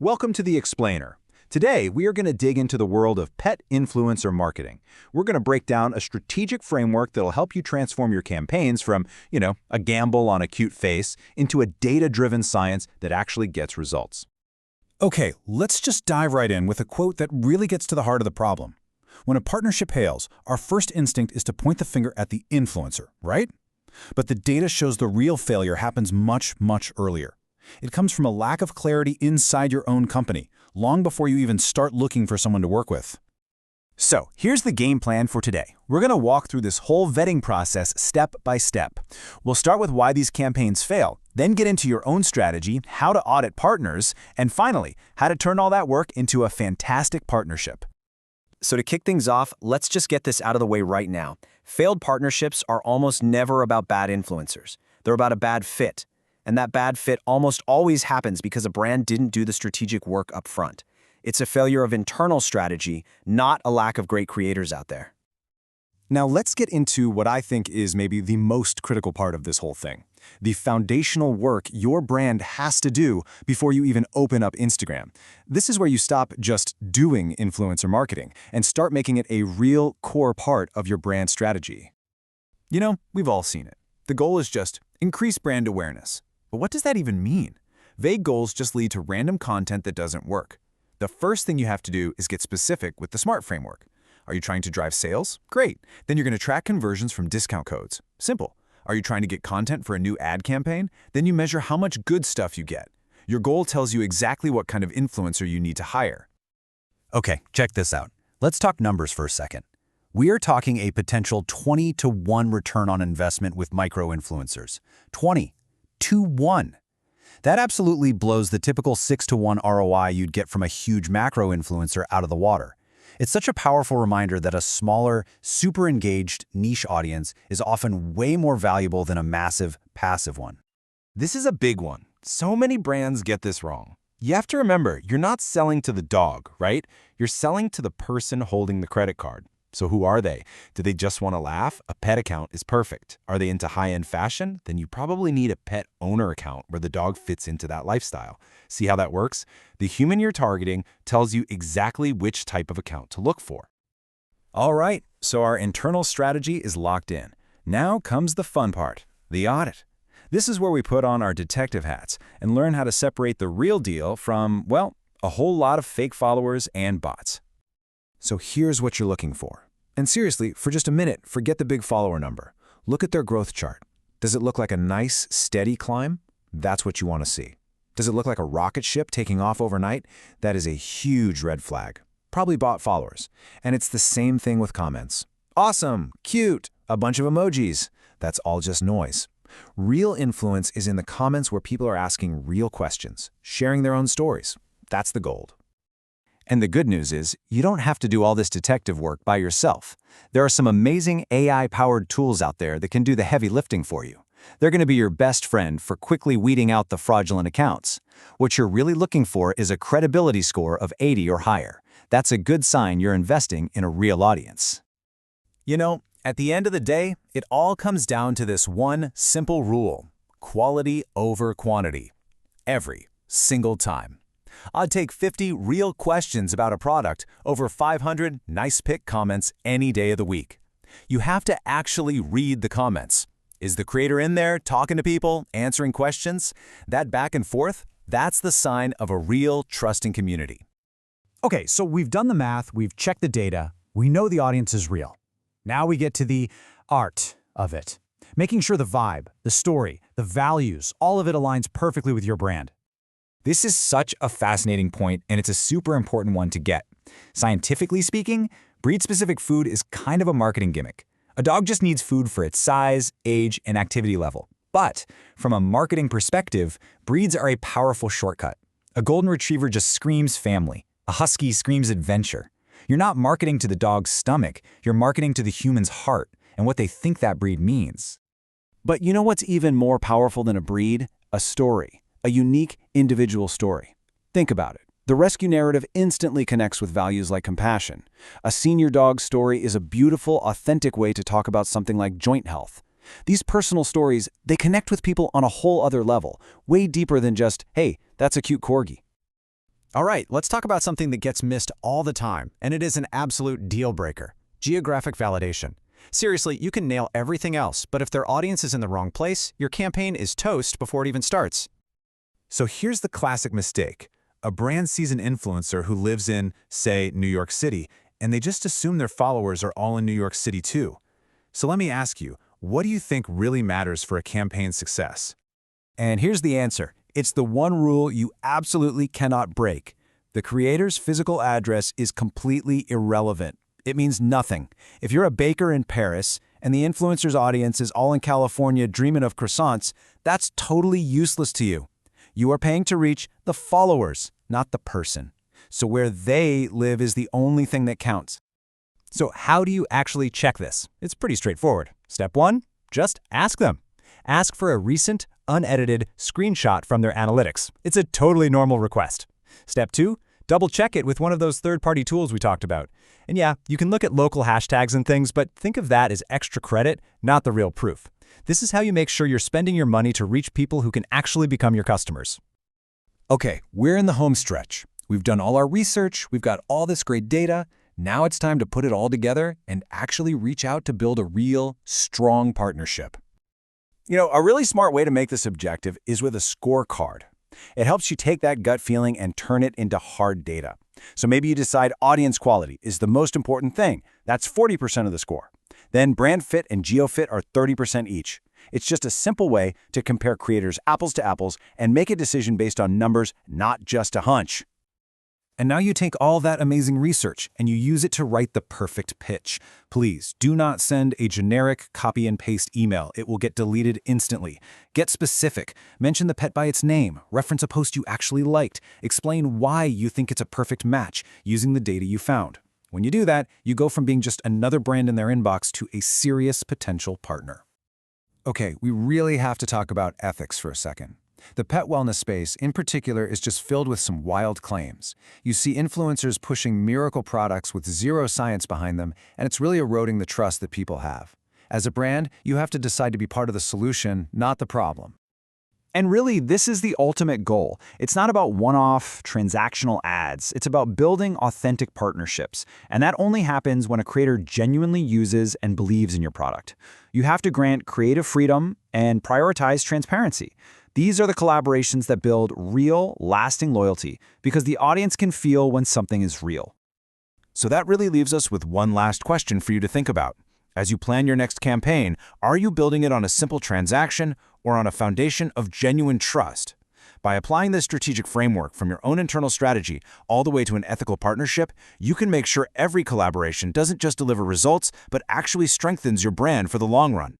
Welcome to The Explainer. Today, we are going to dig into the world of pet influencer marketing. We're going to break down a strategic framework that'll help you transform your campaigns from, a gamble on a cute face into a data-driven science that actually gets results. Okay, let's just dive right in with a quote that really gets to the heart of the problem. When a partnership fails, our first instinct is to point the finger at the influencer, right? But the data shows the real failure happens much, much earlier. It comes from a lack of clarity inside your own company, long before you even start looking for someone to work with. So, here's the game plan for today. We're going to walk through this whole vetting process step by step. We'll start with why these campaigns fail, then get into your own strategy, how to audit partners, and finally, how to turn all that work into a fantastic partnership. So to kick things off, let's just get this out of the way right now. Failed partnerships are almost never about bad influencers. They're about a bad fit. And that bad fit almost always happens because a brand didn't do the strategic work up front. It's a failure of internal strategy, not a lack of great creators out there. Now let's get into what I think is maybe the most critical part of this whole thing. The foundational work your brand has to do before you even open up Instagram. This is where you stop just doing influencer marketing and start making it a real core part of your brand strategy. We've all seen it. The goal is just increase brand awareness. But what does that even mean? Vague goals just lead to random content that doesn't work. The first thing you have to do is get specific with the SMART framework. Are you trying to drive sales? Great. Then you're going to track conversions from discount codes. Simple. Are you trying to get content for a new ad campaign? Then you measure how much good stuff you get. Your goal tells you exactly what kind of influencer you need to hire. Okay, check this out. Let's talk numbers for a second. We are talking a potential 20-to-1 return on investment with micro-influencers. 20-to-1. That absolutely blows the typical 6-to-1 ROI you'd get from a huge macro-influencer out of the water. It's such a powerful reminder that a smaller, super engaged niche audience is often way more valuable than a massive, passive one. This is a big one. So many brands get this wrong. You have to remember, you're not selling to the dog, right? You're selling to the person holding the credit card. So who are they? Do they just want to laugh? A pet account is perfect. Are they into high-end fashion? Then you probably need a pet owner account where the dog fits into that lifestyle. See how that works? The human you're targeting tells you exactly which type of account to look for. All right, so our internal strategy is locked in. Now comes the fun part, the audit. This is where we put on our detective hats and learn how to separate the real deal from, well, a whole lot of fake followers and bots. So here's what you're looking for. And seriously, for just a minute, forget the big follower number. Look at their growth chart. Does it look like a nice, steady climb? That's what you want to see. Does it look like a rocket ship taking off overnight? That is a huge red flag. Probably bot followers. And it's the same thing with comments. Awesome, cute, a bunch of emojis. That's all just noise. Real influence is in the comments where people are asking real questions, sharing their own stories. That's the gold. And the good news is, you don't have to do all this detective work by yourself. There are some amazing AI-powered tools out there that can do the heavy lifting for you. They're going to be your best friend for quickly weeding out the fraudulent accounts. What you're really looking for is a credibility score of 80 or higher. That's a good sign you're investing in a real audience. At the end of the day, it all comes down to this one simple rule: quality over quantity. Every single time. I'd take 50 real questions about a product over 500 nice pick comments any day of the week. You have to actually read the comments. Is the creator in there talking to people, answering questions? That back and forth, that's the sign of a real trusting community. Okay, so we've done the math, we've checked the data, we know the audience is real. Now we get to the art of it. Making sure the vibe, the story, the values, all of it aligns perfectly with your brand. This is such a fascinating point, and it's a super important one to get. Scientifically speaking, breed-specific food is kind of a marketing gimmick. A dog just needs food for its size, age, and activity level. But from a marketing perspective, breeds are a powerful shortcut. A golden retriever just screams family. A husky screams adventure. You're not marketing to the dog's stomach, you're marketing to the human's heart and what they think that breed means. But you know what's even more powerful than a breed? A story. A unique, individual story. Think about it. The rescue narrative instantly connects with values like compassion. A senior dog story is a beautiful, authentic way to talk about something like joint health. These personal stories, they connect with people on a whole other level, way deeper than just, hey, that's a cute corgi. All right, let's talk about something that gets missed all the time, and it is an absolute deal breaker: geographic validation. Seriously, you can nail everything else, but if their audience is in the wrong place, your campaign is toast before it even starts. So here's the classic mistake. A brand sees an influencer who lives in, say, New York City, and they just assume their followers are all in New York City too. So let me ask you, what do you think really matters for a campaign's success? And here's the answer. It's the one rule you absolutely cannot break. The creator's physical address is completely irrelevant. It means nothing. If you're a baker in Paris and the influencer's audience is all in California dreaming of croissants, that's totally useless to you. You are paying to reach the followers, not the person. So where they live is the only thing that counts. So how do you actually check this? It's pretty straightforward. Step 1, just ask them. Ask for a recent, unedited screenshot from their analytics. It's a totally normal request. Step 2, double-check it with one of those third-party tools we talked about. And yeah, you can look at local hashtags and things, but think of that as extra credit, not the real proof. This is how you make sure you're spending your money to reach people who can actually become your customers. Okay, we're in the home stretch. We've done all our research, we've got all this great data. Now it's time to put it all together and actually reach out to build a real, strong partnership. You know, a really smart way to make this objective is with a scorecard. It helps you take that gut feeling and turn it into hard data. So maybe you decide audience quality is the most important thing. That's 40% of the score. Then brand fit and geo-fit are 30% each. It's just a simple way to compare creators apples to apples and make a decision based on numbers, not just a hunch. And now you take all that amazing research and you use it to write the perfect pitch. Please do not send a generic copy and paste email. It will get deleted instantly. Get specific. Mention the pet by its name. Reference a post you actually liked. Explain why you think it's a perfect match using the data you found. When you do that, you go from being just another brand in their inbox to a serious potential partner. Okay, we really have to talk about ethics for a second. The pet wellness space, in particular, is just filled with some wild claims. You see influencers pushing miracle products with zero science behind them, and it's really eroding the trust that people have. As a brand, you have to decide to be part of the solution, not the problem. And really, this is the ultimate goal. It's not about one-off transactional ads. It's about building authentic partnerships. And that only happens when a creator genuinely uses and believes in your product. You have to grant creative freedom and prioritize transparency. These are the collaborations that build real, lasting loyalty because the audience can feel when something is real. So that really leaves us with one last question for you to think about. As you plan your next campaign, are you building it on a simple transaction or on a foundation of genuine trust? By applying this strategic framework from your own internal strategy all the way to an ethical partnership, you can make sure every collaboration doesn't just deliver results, but actually strengthens your brand for the long run.